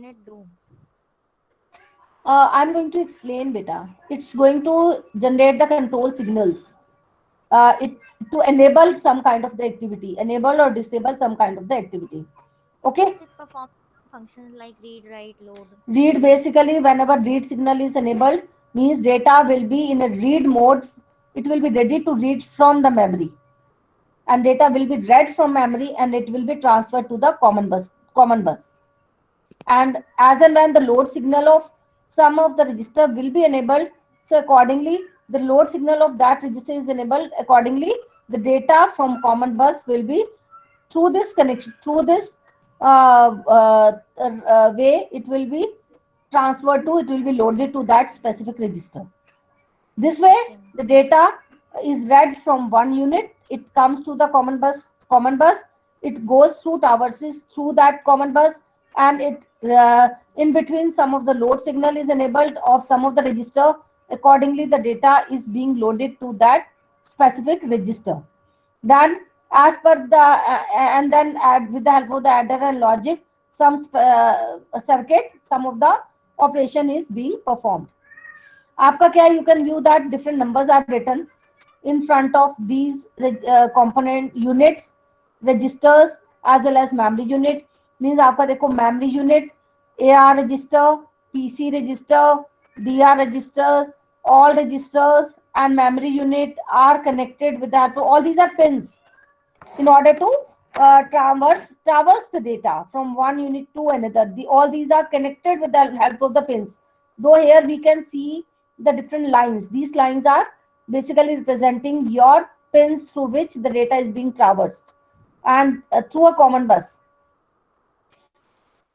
unit do? I'm going to explain, beta. It's going to generate the control signals. It to enable some kind of the activity, enable or disable some kind of the activity. Okay. So it performs functions like read, write, load, Read, save. basically whenever read signal is enabled means data will be in a read mode. It will be ready to read from the memory, and data will be read from memory and it will be transferred to the common bus. And as and when the load signal of some of the register will be enabled, so accordingly the load signal of that register is enabled, accordingly the data from common bus will be through this connection, through this way, it will be transferred to, it will be loaded to that specific register. This way, Okay. the data is read from one unit. It comes to the common bus. Common bus. It goes through, traverses through that common bus, and it in between some of the load signal is enabled of some of the register. Accordingly, the data is being loaded to that specific register. Then, as per the and then with the help of the adder and logic, some circuit, some of the operation is being performed. आपका क्या, you can view that different numbers are written in front of these component units, registers as well as memory unit. Means आपका देखो memory unit, AR register, PC register, DR registers, all registers and memory unit are connected with that. So all these are pins in order to traverse the data from one unit to another. All these are connected with the help of the pins. Though here we can see the different lines. These lines are basically representing your pins through which the data is being traversed, and through a common bus.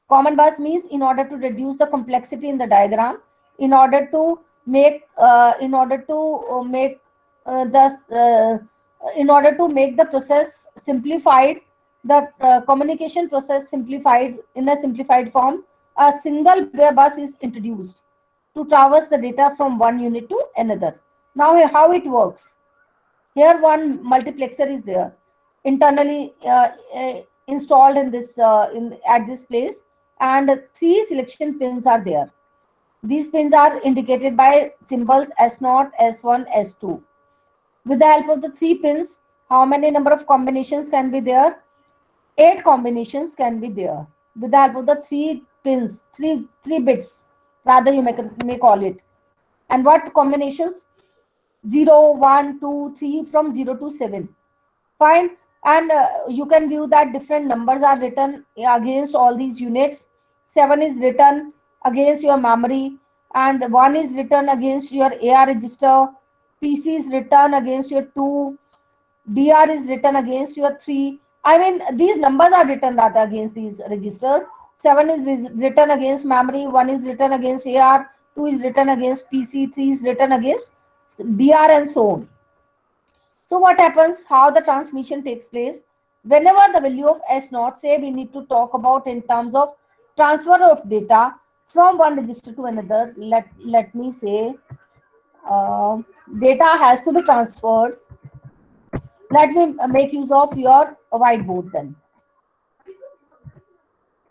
Common bus means in order to reduce the complexity in the diagram, in order to make the in order to make the process simplified, the communication process simplified in a simplified form, a single bus is introduced to traverse the data from one unit to another. Now how it works? Here one multiplexer is there, internally installed in this in at this place, and three selection pins are there. These pins are indicated by symbols S0, S1, S2. With the help of the three pins, how many number of combinations can be there? 8 combinations can be there. With the help of the three pins, three bits, rather you may call it. And what combinations? 0, 1, 2, 3, from 0 to 7. Fine. And you can view that different numbers are written against all these units. 7 is written against your memory, and 1 is written against your AR register. PC is written against your 2. DR is written against your 3. I mean, these numbers are written rather against these registers. 7 is written against memory, 1 is written against AR, 2 is written against PC, 3 is written against DR, and so on. So what happens, how the transmission takes place? Whenever the value of S naught, say we need to talk about in terms of transfer of data from one register to another. Let me say data has to be transferred. Let me make use of your whiteboard then.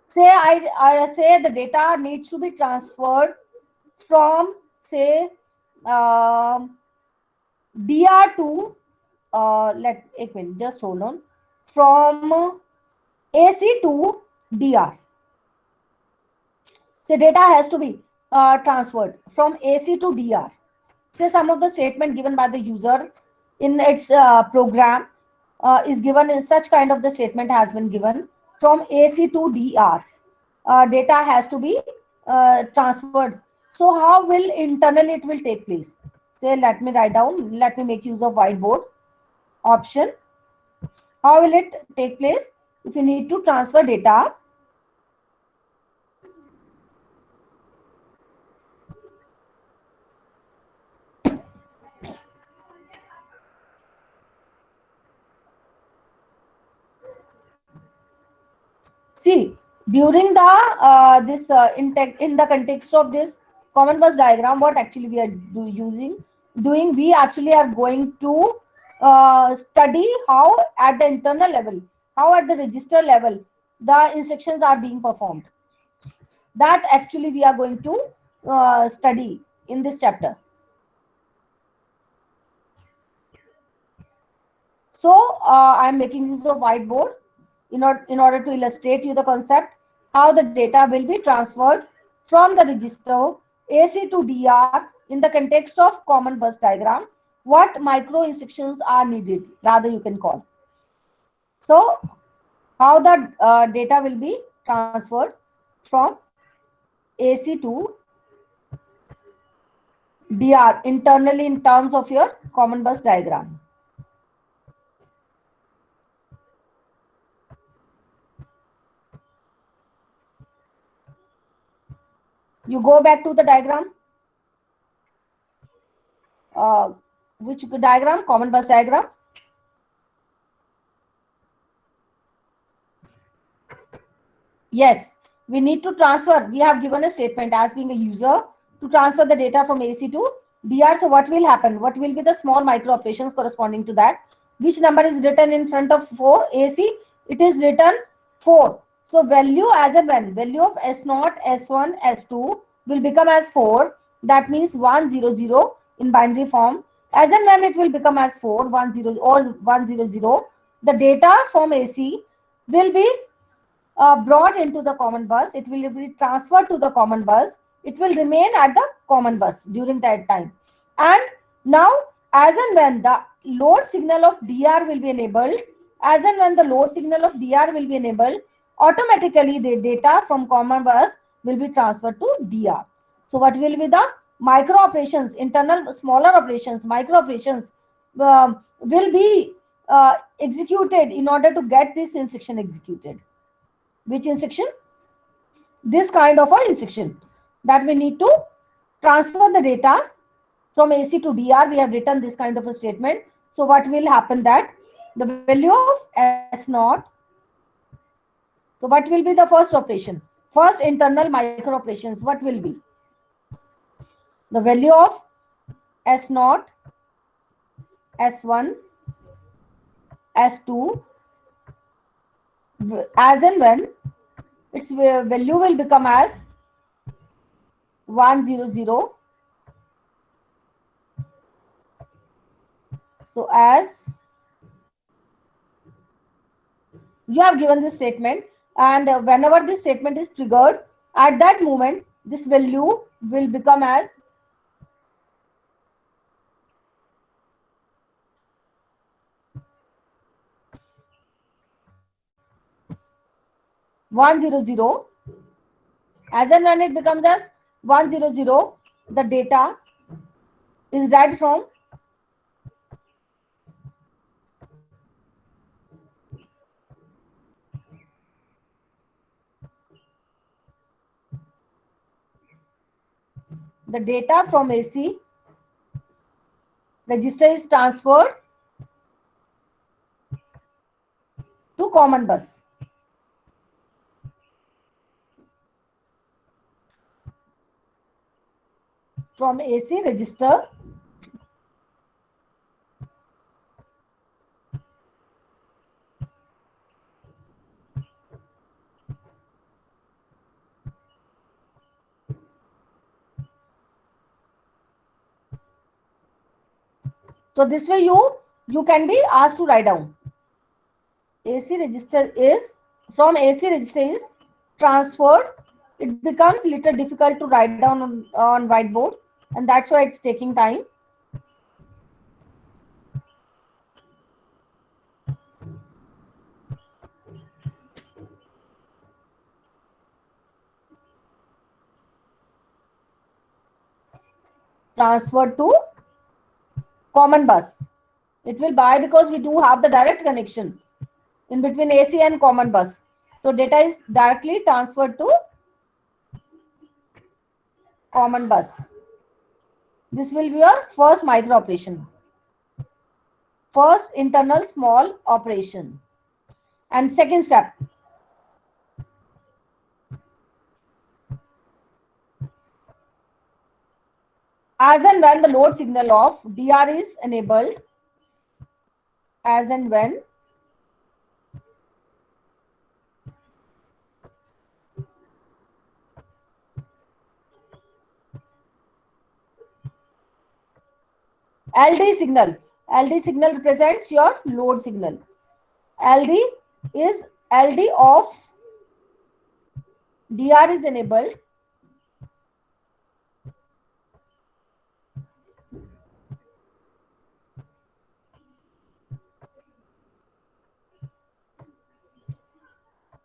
Say I say the data needs to be transferred from, say, DR to let एक minute, just hold on, from AC to DR. So data has to be transferred from AC to DR. Say some of the statement given by the user in its program is given in such kind of the statement has been given from AC to DR. Data has to be transferred. So how will internally it will take place? Say, let me write down, let me make use of whiteboard option. How will it take place? If you need to transfer data, see, during the in the context of this common bus diagram, what actually we are doing, we actually are going to study how at the internal level, how at the register level, the instructions are being performed. That actually we are going to study in this chapter. So I'm making use of whiteboard in order to illustrate you the concept how the data will be transferred from the register AC to DR in the context of common bus diagram. What micro instructions are needed, rather you can call. So how the data will be transferred from AC to DR internally in terms of your common bus diagram. You go back to the diagram. Which diagram? Common bus diagram. Yes, we need to transfer. We have given a statement as being a user to transfer the data from AC to DR. So what will happen? What will be the small micro operations corresponding to that? Which number is written in front of 4 AC? It is written 4. So value as a when value of S0, S1, S2 will become as 4. That means 100 in binary form. As and when it will become as 4, 10 or 100, the data from AC will be brought into the common bus. It will be transferred to the common bus. It will remain at the common bus during that time. And now, as and when the load signal of DR will be enabled, as and when the load signal of DR will be enabled, automatically the data from common bus will be transferred to DR. So what will be the micro operations, internal smaller operations, micro operations will be executed in order to get this instruction executed. Which instruction? This kind of a instruction that we need to transfer the data from AC to DR. We have written this kind of a statement. So what will happen that the value of S0. So what will be the first operation? First internal micro operations. What will be? The value of S0, S1, S2, as and when its value will become as 100. So as you have given this statement, and whenever this statement is triggered, at that moment this value will become as 100. As and when it becomes as 100, the data is read from the data from AC register is transferred to common bus. From AC register so this way you can be asked to write down AC register is from AC register is transferred. It becomes little difficult to write down on whiteboard, and that's why it's taking time. Transferred to common bus. It will buy because we do have the direct connection in between AC and common bus. So data is directly transferred to common bus. This will be your first micro operation. First internal small operation. And second step. As and when the load signal of DR is enabled, as and when LD signal. LD signal represents your load signal. LD is LD of DR is enabled.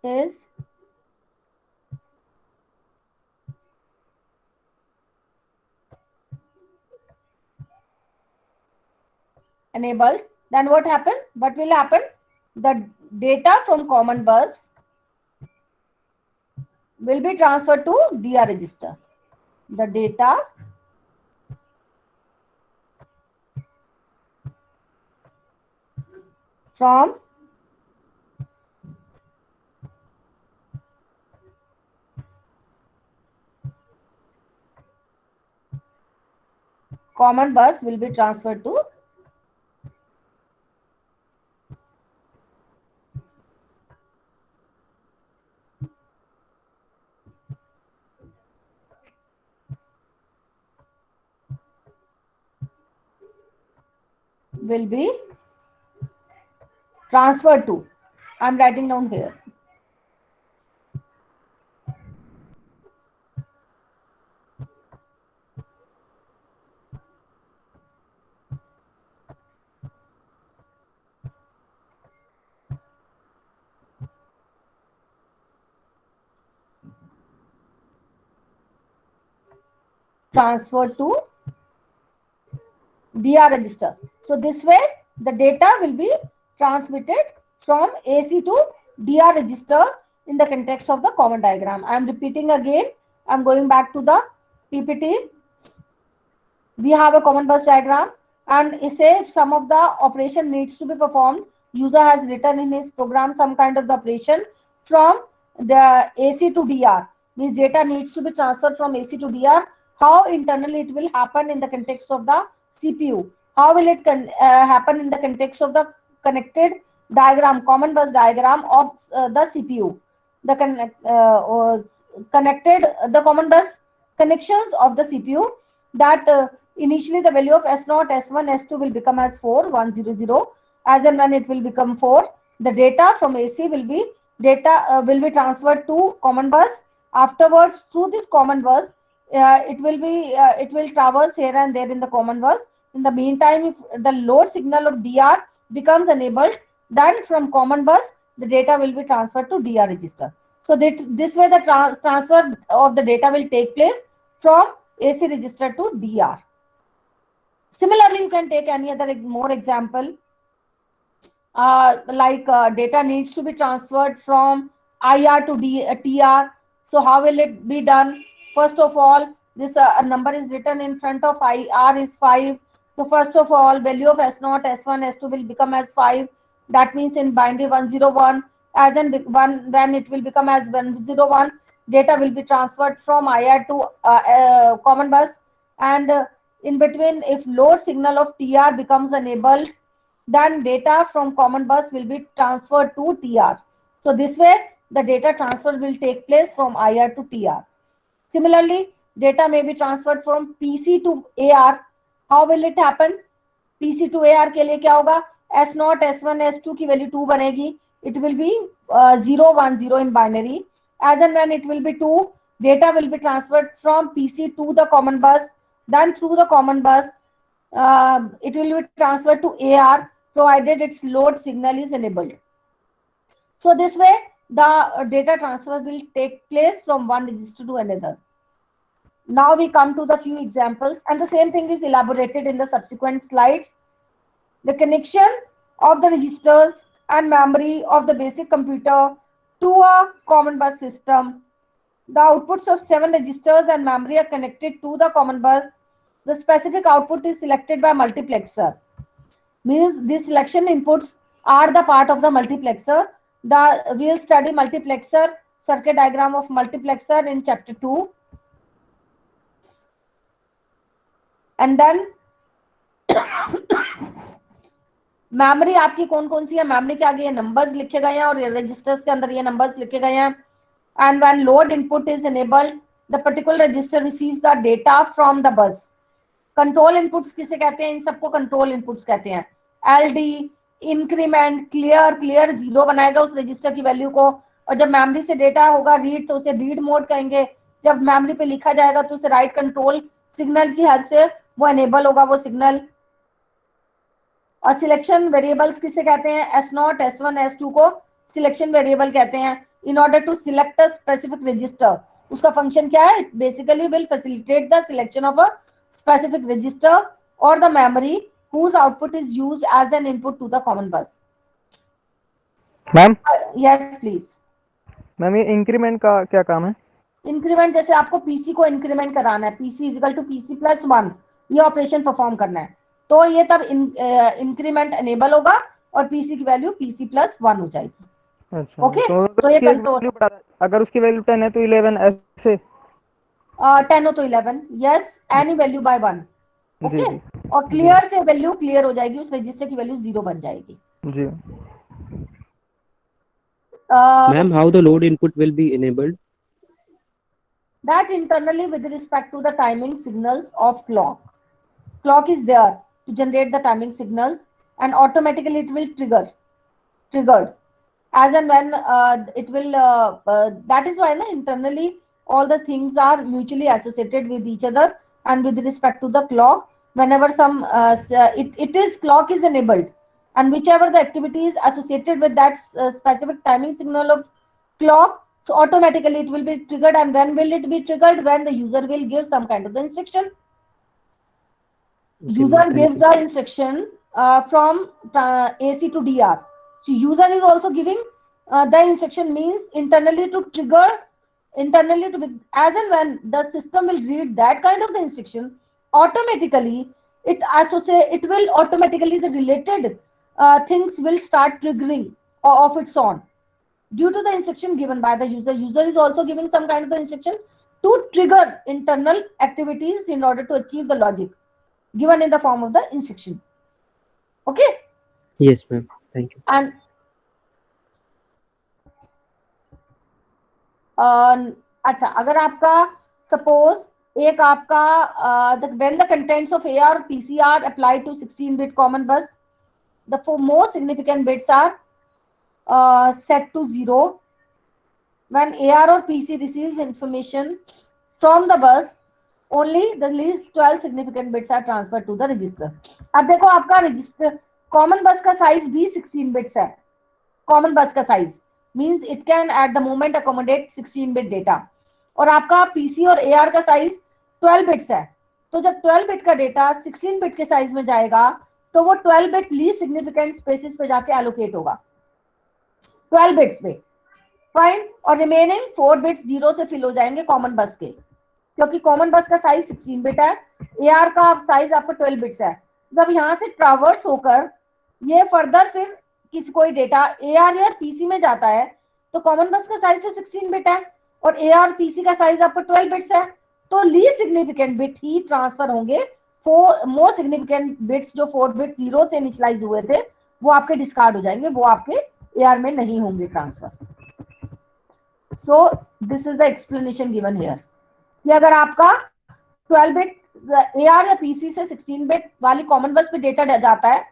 Is enabled, then what happen? What will happen? The data from common bus will be transferred to DR register. The data from common bus will be transferred to will be transferred to. I'm writing down here. Transferred to DR register. So this way the data will be transmitted from AC to DR register in the context of the common diagram. I am repeating again. I am going back to the PPT. We have a common bus diagram, and say if some of the operation needs to be performed, user has written in his program some kind of the operation from the AC to DR. Means data needs to be transferred from AC to DR. How internally it will happen in the context of the CPU? How will it happen in the context of the connected diagram, common bus diagram of the CPU? The connected the common bus connections of the CPU, that initially the value of S0, S1, S2 will become as 4, 1, 0, 0. As and when it will become 4, the data from AC will be transferred to common bus. Afterwards, through this common bus, it will traverse here and there in the common bus. In the meantime, if the load signal of DR becomes enabled, then from common bus the data will be transferred to DR register. So that this way the transfer of the data will take place from AC register to DR. Similarly, you can take any other more example, like data needs to be transferred from IR to TR. So how will it be done? First of all, this number is written in front of IR is 5. So first of all, value of S0, S1, S2 will become as 5. That means in binary 101, as in when it will become as 101, data will be transferred from IR to common bus. And in between, if load signal of TR becomes enabled, then data from common bus will be transferred to TR. So this way, the data transfer will take place from IR to TR. Similarly, data may be transferred from PC to AR. How will it happen? PC to AR के लिए क्या होगा? S0, S1, S2 की value 2 बनेगी. It will be 0, 1, 0 in binary. As and when it will be 2, data will be transferred from PC to the common bus. Then through the common bus, it will be transferred to AR, provided its load signal is enabled. So this way, the data transfer will take place from one register to another. Now we come to the few examples, and the same thing is elaborated in the subsequent slides. The connection of the registers and memory of the basic computer to a common bus system. The outputs of 7 registers and memory are connected to the common bus. The specific output is selected by multiplexer. Means these selection inputs are the part of the multiplexer. We will study multiplexer, circuit diagram of multiplexer in chapter 2. And then memory आपकी कौन कौन सी है? Memory के आगे ये numbers लिखे गए हैं और रजिस्टर्स के अंदर ये नंबर्स लिखे गए हैं. And when load input is enabled, the particular register receives the data from the bus. Control inputs किसे कहते हैं? इन सबको कंट्रोल इनपुट्स कहते हैं। LD, increment, clear, clear zero बनाएगा उस रजिस्टर की वैल्यू को, और जब मेमोरी से डेटा होगा रीड तो उसे रीड मोड कहेंगे, जब मेमोरी पे लिखा जाएगा तो उसे राइट कंट्रोल सिग्नल की हेल्प से वो एनेबल होगा वो सिग्नल। और सिलेक्शन वेरिएबल्स किसे कहते हैं? S0, S1, S2 को सिलेक्शन वेरिएबल कहते हैं। In order to select a specific register, उसका फंक्शन क्या है? Basically will facilitate the selection of a specific register or the memory whose output is used as an input to the common bus. Ma'am Yes, please. Ma'am ये increment का क्या काम है? Increment जैसे आपको पीसी को इंक्रीमेंट कराना है, PC equal to PC plus 1, ये ऑपरेशन परफॉर्म करना है, तो ये तब इंक्रीमेंट एनेबल होगा और पीसी की वैल्यू पीसी प्लस 1 हो जाएगी। अच्छा ओके, तो ये उसकी कंट्रोल वैल्यू अगर उसकी वैल्यू 10 है तो 11 ऐसे 10 हो तो 11, यस, एनी वैल्यू बाय 1। जी ओके, जी और क्लियर से वैल्यू क्लियर हो जाएगी, उस रजिस्टर की वैल्यू 0 बन जाएगी। जी। Ma'am, how the load input will be enabled? That internally with respect to the timing signals of clock. Clock is there to generate the timing signals and automatically it will triggered as and when it will that is why internally all the things are mutually associated with each other, and with respect to the clock, whenever some it is clock is enabled, and whichever the activity is associated with that specific timing signal of clock, so automatically it will be triggered. And when will it be triggered? When the user will give some kind of the instruction. Okay, User ma'am, thank gives you. the instruction from AC to DR. So user is also giving the instruction, means internally to trigger, internally to, as and when the system will read that kind of the instruction, automatically it will automatically the related things will start triggering of its own due to the instruction given by the user. User is also giving some kind of the instruction to trigger internal activities in order to achieve the logic given in the form of the instruction. Okay. Yes, ma'am. Thank you. And अच्छा, अगर आपका suppose एक आपका when the contents of AR or PC are applied to 16-bit common bus, the four most significant bits are set to 0. When AR or PC receives information from the bus, only the least 12 significant bits are transferred to the register. अब देखो आपका register common बस का size भी 16 bits है। Common बस का size means it can at the moment accommodate 16 bit data, और आपका पीसी और एआर का साइज 12 बिट्स है। तो जब 12 बिट का डेटा 16 बिट के साइज में जाएगा तो वो 12 बिट लीस्ट सिग्निफिकेंट स्पेसेस पे जाके एलोकेट होगा 12 बिट्स पे, फाइन। और रिमेनिंग 4 बिट्स 0 से फिल हो जाएंगे कॉमन बस के, क्योंकि कॉमन बस का साइज 16 बिट है, एआर का साइज आपका 12 बिट्स है। जब यहाँ से ट्रावर्स होकर ये फर्दर फिर किसी कोई डेटा एआर या पीसी में जाता है तो कॉमन बस का साइज तो 16 बिट है और एआर पीसी का साइज आपका 12 बिट्स है, तो लीस्ट सिग्निफिकेंट बिट ही ट्रांसफर होंगे। मोस्ट सिग्निफिकेंट बिट्स जो 4 बिट 0 से इनिशियलाइज हुए थे वो आपके डिस्कार्ड हो जाएंगे, वो आपके एआर में नहीं होंगे transfer. So this is the explanation given here कि अगर आपका 12 बिट एआर या पीसी से 16 बिट वाली कॉमन बस पे डेटा जाता है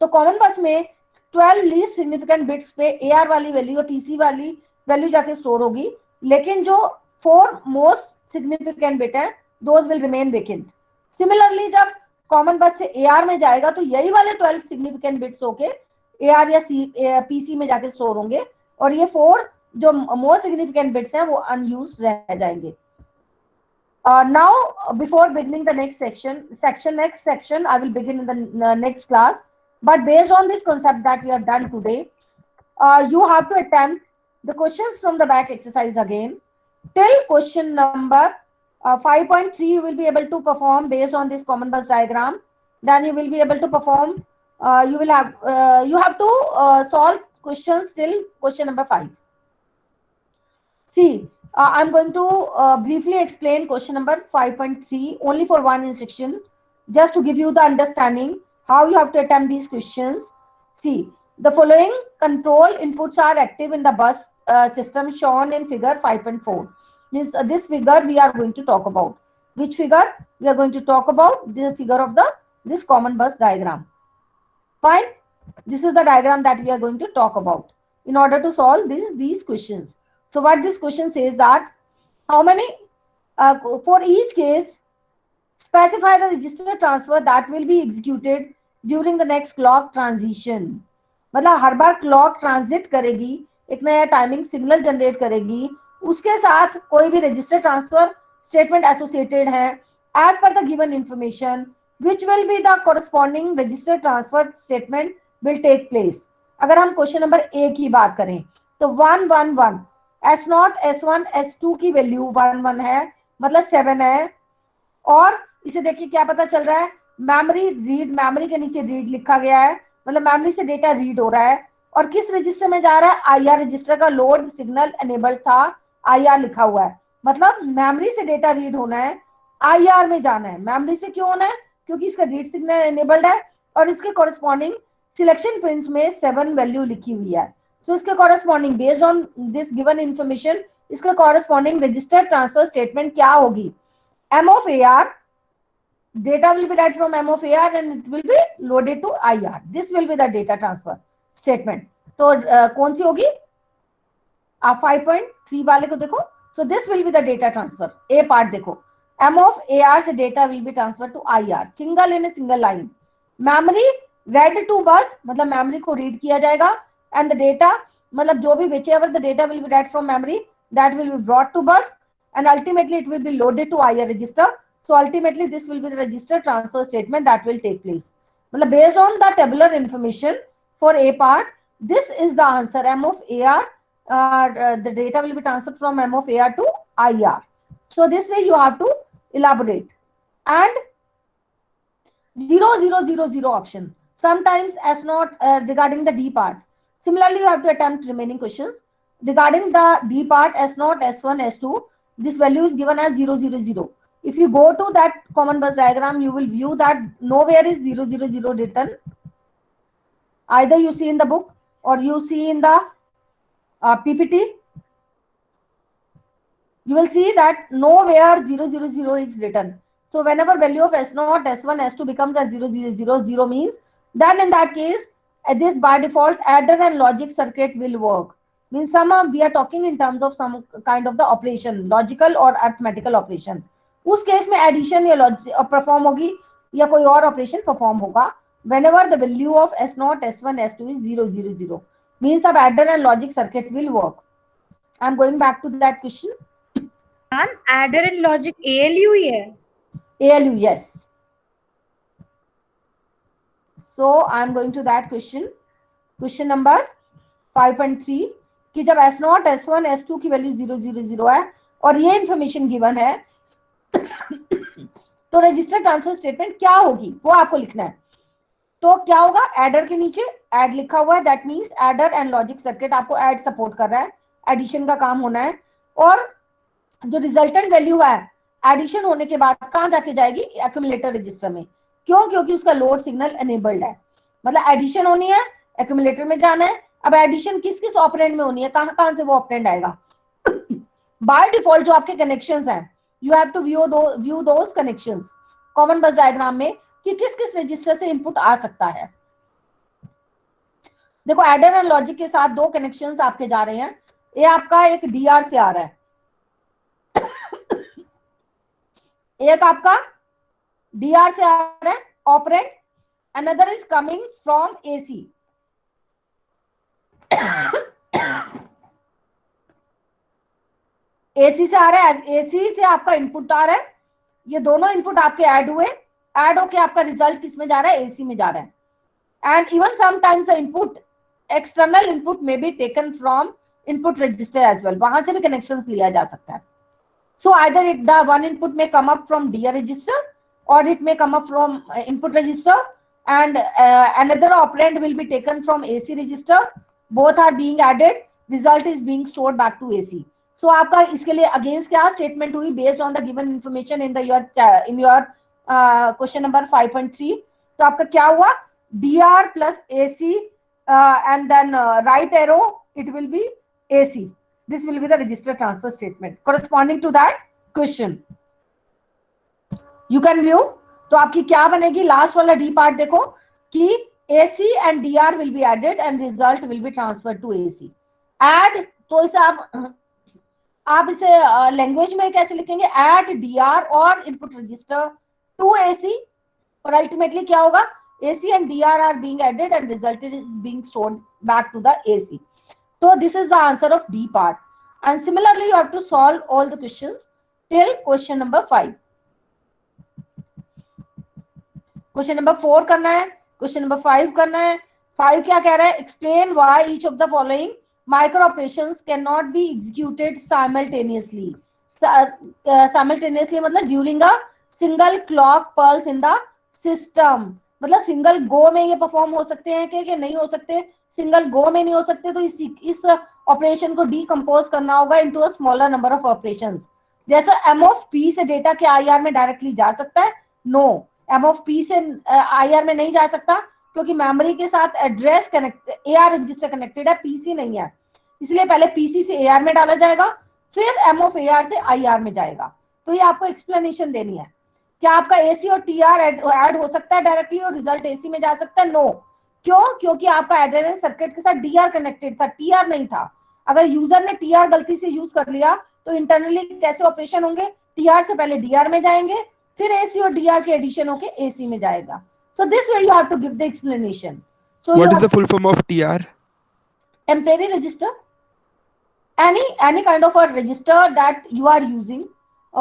तो कॉमन बस में 12 लीस्ट सिग्निफिकेंट बिट्स पे एआर वाली वैल्यू और पीसी वाली वैल्यू जाके स्टोर होगी, लेकिन जो 4 मोस्ट सिग्निफिकेंट बिट है those will remain vacant. Similarly जब कॉमन बस से एआर में जाएगा तो यही वाले 12 सिग्निफिकेंट बिट्स होके एआर या पीसी में जाके स्टोर होंगे और ये 4 जो मोस्ट सिग्निफिकेंट बिट्स हैं वो अनयूज्ड रह जाएंगे। Now before beginning the next section I will begin in the next class, but based on this concept that we have done today, you have to attempt the questions from the back exercise again till question number 5.3. You will be able to perform based on this common bus diagram. Then you will be able to perform you have to solve questions till question number 5. See, I'm going to briefly explain question number 5.3 only for one instruction, just to give you the understanding how you have to attempt these questions. See, the following control inputs are active in the bus system shown in figure 5.4. This figure we are going to talk about. Which figure we are going to talk about? The figure of this common bus diagram. Fine. This is the diagram that we are going to talk about in order to solve these questions. So what this question says that how many for each case specify the register transfer that will be executed during the next clock transition. मतलब हर बार clock transit करेगी, एक नया timing signal generate करेगी, उसके साथ कोई भी register transfer statement associated है as per the given information which will be the corresponding register transfer statement will take place. अगर हम क्वेश्चन नंबर ए की बात करें तो 111 S0 S1 S2 की वैल्यू 11 है, मतलब 7 है, और इसे देखिए क्या पता चल रहा है, मेमोरी रीड, मेमोरी के नीचे रीड लिखा गया है, मतलब मेमोरी से डेटा रीड हो रहा है, और किस रजिस्टर में जा रहा है, आईआर रजिस्टर का लोड सिग्नल एनेबल्ड था, आईआर लिखा हुआ है, मतलब मेमोरी से डेटा रीड होना है, आईआर में जाना है। मेमोरी से क्यों होना है? क्योंकि इसका रीड सिग्नल एनेबल्ड है और इसके कॉरेस्पॉन्डिंग सिलेक्शन पिन्स में 7 वैल्यू लिखी हुई है। सो इसके corresponding based on this given information इसका कॉरेस्पॉन्डिंग रजिस्टर ट्रांसफर स्टेटमेंट क्या होगी? M of AR, data will be read from M of AR and it will be loaded to IR. This will be the data transfer statement. तो कौन सी होगी? आप 5.3 वाले को देखो. So this will be the data transfer. A part देखो. M of AR से data will be transferred to IR. Single in a single line. Memory read to bus, मतलब memory को read किया जाएगा, and the data, मतलब जो भी whichever the data will be read from memory, that will be brought to bus, and ultimately it will be loaded to IR register. So ultimately this will be the register transfer statement that will take place. मतलब based on the tabular information for A part, this is the answer. M of AR, the data will be transferred from M of AR to IR. So this way you have to elaborate. And 0000 option. Sometimes as not regarding the D part. Similarly, you have to attempt remaining questions. Regarding the D part, S0, S1, S2, this value is given as 000. If you go to that common bus diagram, you will view that nowhere is 000 written. Either you see in the book or you see in the PPT. You will see that nowhere 000 is written. So whenever value of S0, S1, S2 becomes as 000 means, then in that case, this by default adder and logic circuit will work. Means we are talking in terms of some kind of the operation, logical or arithmetical operation. उस case में addition या perform होगी या कोई और operation perform होगा whenever the value of S0, S1, S2 is 000 means the adder and logic circuit will work. I'm going back to that question. Ma'am adder and logic ALU ही है? ALU, yes. So I'm going to that question. Question number 5.3 कि जब S0, S1, S2 की value 000 है और ये information given है तो register transfer statement क्या होगी वो आपको लिखना है. तो क्या होगा? एडर के नीचे एड लिखा हुआ है, that means adder and logic circuit आपको ऐड सपोर्ट कर रहा है, एडिशन का काम होना है. और जो रिजल्टेंट वैल्यू है एडिशन होने के बाद कहां जाके जाएगी? एक्यूमुलेटर रजिस्टर में. क्यों? क्योंकि उसका लोड सिग्नल एनेबल्ड है, मतलब एडिशन होनी है, एक्यूमुलेटर में जाना है. अब एडिशन किस किस ऑपरेंड में होनी है, कहां कहां से वो ऑपरेंड आएगा? बाय डिफॉल्ट जो आपके कनेक्शंस हैं, you have to view those connections common bus diagram में कि किस किस रजिस्टर से इनपुट आ सकता है. देखो एडर एंड लॉजिक के साथ दो कनेक्शंस आपके जा रहे हैं. ये आपका एक डीआर से आ रहा है, एक आपका डीआर से आ रहा है operand, another is coming from AC. AC से आ रहा है, एसी से आपका इनपुट आ रहा है, ये दोनों इनपुट आपके ऐड हुए, ऐड होके आपका रिजल्ट किस में जा रहा है? एसी में जा रहा है. And even sometimes the input external input may be taken from input register as well, वहां से भी कनेक्शंस लिया जा सकता है. So either it the one input may come up from DR register और it may come up from input register and another operand will be taken from AC register. Both are being added, result is being stored back to AC. So आपका इसके लिए against क्या statement हुई? Based on the given information in your question number 5.3. तो आपका क्या हुआ? DR plus AC and then right arrow it will be AC. This will be the register transfer statement corresponding to that question. You can view. तो आपकी क्या बनेगी, last वाला D part देखो कि AC and DR will be added and result will be transferred to AC. Add, तो इसे आप इसे लैंग्वेज में कैसे लिखेंगे, add DR और इनपुट रजिस्टर टू AC, और अल्टीमेटली क्या होगा, AC and DR are being added and result is being stored back to the AC. So this is the answer of D part. And similarly, you have to solve all the questions till question number 5. Question number 4 करना है, question number 5 करना है। 5 क्या कह रहा है, explain why each of the following micro operations can not be executed simultaneously. Simultaneously मतलब during a single clock pulse in the system, मतलब सिंगल गो में ये परफॉर्म हो सकते हैं कि नहीं हो सकते, सिंगल गो में नहीं हो सकते, तो इस ऑपरेशन को डीकंपोज करना होगा into a smaller number of operations. जैसे एम ऑफ पी से डेटा के आईआर में डायरेक्टली जा सकता है, नो, एम ऑफ पी से आईआर में नहीं जा सकता क्योंकि मेमोरी के साथ address connect, AR register connected है, पीसी नहीं है, इसलिए पहले पीसी से एआर में डाला जाएगा, फिर एम ऑफ एआर से आईआर में जाएगा। तो ये आपको एक्सप्लेनेशन देनी है। क्या आपका एसी और टीआर ऐड हो सकता है डायरेक्टली और रिजल्ट एसी में जा सकता है, नो। क्यों, क्योंकि आपका एड्रेस सर्किट के साथ डीआर कनेक्टेड था, टीआर नहीं था। अगर यूजर ने टीआर गलती से यूज कर लिया तो इंटरनली कैसे ऑपरेशन होंगे, टीआर से पहले डीआर में जाएंगे, फिर AC और DR के एडिशन होके AC में जाएगा। So this way you have to give the explanation. So what is the full form of TR? Temporary register. Any kind of a register that you are using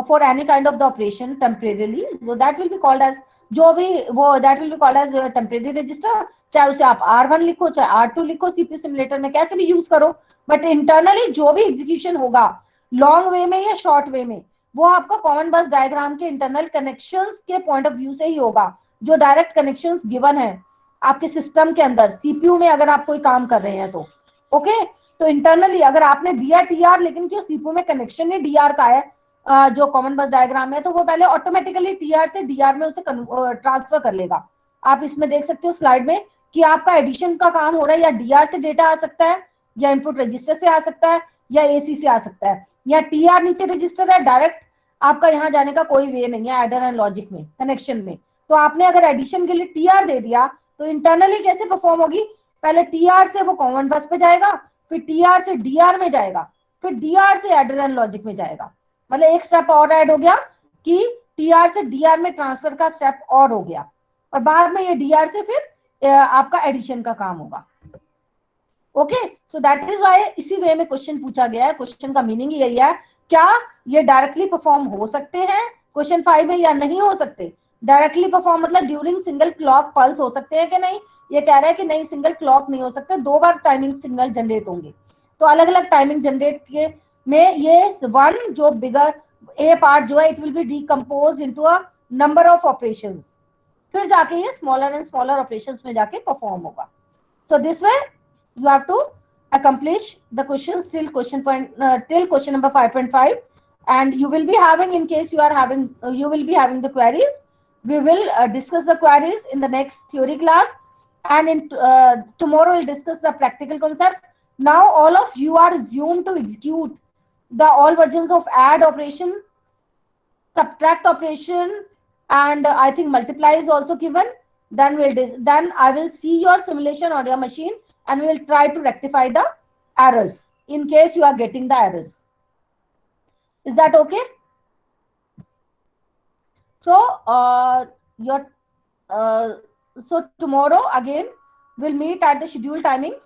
for any kind of the operation temporarily, so that will be called as that will be called as temporary register. चाहे उसे आप R1 लिखो, चाहे R2 लिखो, CPU simulator में कैसे भी use करो, बट इंटरनली जो भी एग्जीक्यूशन होगा लॉन्ग वे में या शॉर्ट वे में, वो आपका कॉमन बस डायग्राम के इंटरनल कनेक्शंस के पॉइंट ऑफ व्यू से ही होगा, जो डायरेक्ट कनेक्शंस गिवन है आपके सिस्टम के अंदर, सीपीयू में अगर आप कोई काम कर रहे हैं तो ओके। तो इंटरनली अगर आपने दिया टीआर लेकिन क्यों सीपीयू में कनेक्शन ही डीआर का है, जो कॉमन बस डायग्राम है, तो वो पहले ऑटोमेटिकली टीआर से डीआर में उसे ट्रांसफर कर लेगा। आप इसमें देख सकते हो स्लाइड में कि आपका एडिशन का काम हो रहा है, या डीआर से डेटा आ सकता है, या इनपुट रजिस्टर से आ सकता है, या एसी से आ सकता है, या टीआर नीचे रजिस्टर है, डायरेक्ट आपका यहाँ जाने का कोई वे नहीं है एडर एंड लॉजिक में कनेक्शन में। तो आपने अगर एडिशन के लिए टीआर दे दिया तो इंटरनली कैसे परफॉर्म होगी, पहले टीआर से वो कॉमन बस पे जाएगा, फिर टीआर से डीआर में जाएगा, फिर डीआर से एडर एंड लॉजिक में जाएगा। मतलब एक स्टेप और ऐड हो गया कि टीआर से डीआर में ट्रांसफर का स्टेप और हो गया, और बाद में ये डीआर से फिर आपका एडिशन का काम होगा। Okay, so that is why इसी वे में क्वेश्चन पूछा गया है। क्वेश्चन का मीनिंग यही है, क्या ये डायरेक्टली परफॉर्म हो सकते हैं क्वेश्चन 5 में या नहीं हो सकते। डायरेक्टली परफॉर्म मतलब ड्यूरिंग सिंगल क्लॉक पल्स हो सकते हैं कि नहीं, ये कह रहा है कि नहीं, सिंगल क्लॉक नहीं हो सकते, 2 बार टाइमिंग सिग्नल जनरेट होंगे। तो अलग अलग टाइमिंग जनरेट के में ये वन जो बिगर ए पार्ट जो है, it will B decompose into a number of operations, फिर जाके ये स्मॉलर एंड स्मॉलर ऑपरेशंस में जाके परफॉर्म होगा। So this way you have to accomplish the questions till question number 5.5, and you will be having, in case you are having you will be having the queries, we will discuss the queries in the next theory class, and in tomorrow we'll discuss the practical concepts. Now all of you are assumed to execute the all versions of add operation, subtract operation, and I think multiply is also given. Then I will see your simulation on your machine, and we will try to rectify the errors in case you are getting the errors. Is that okay? So so tomorrow again we'll meet at the scheduled timings.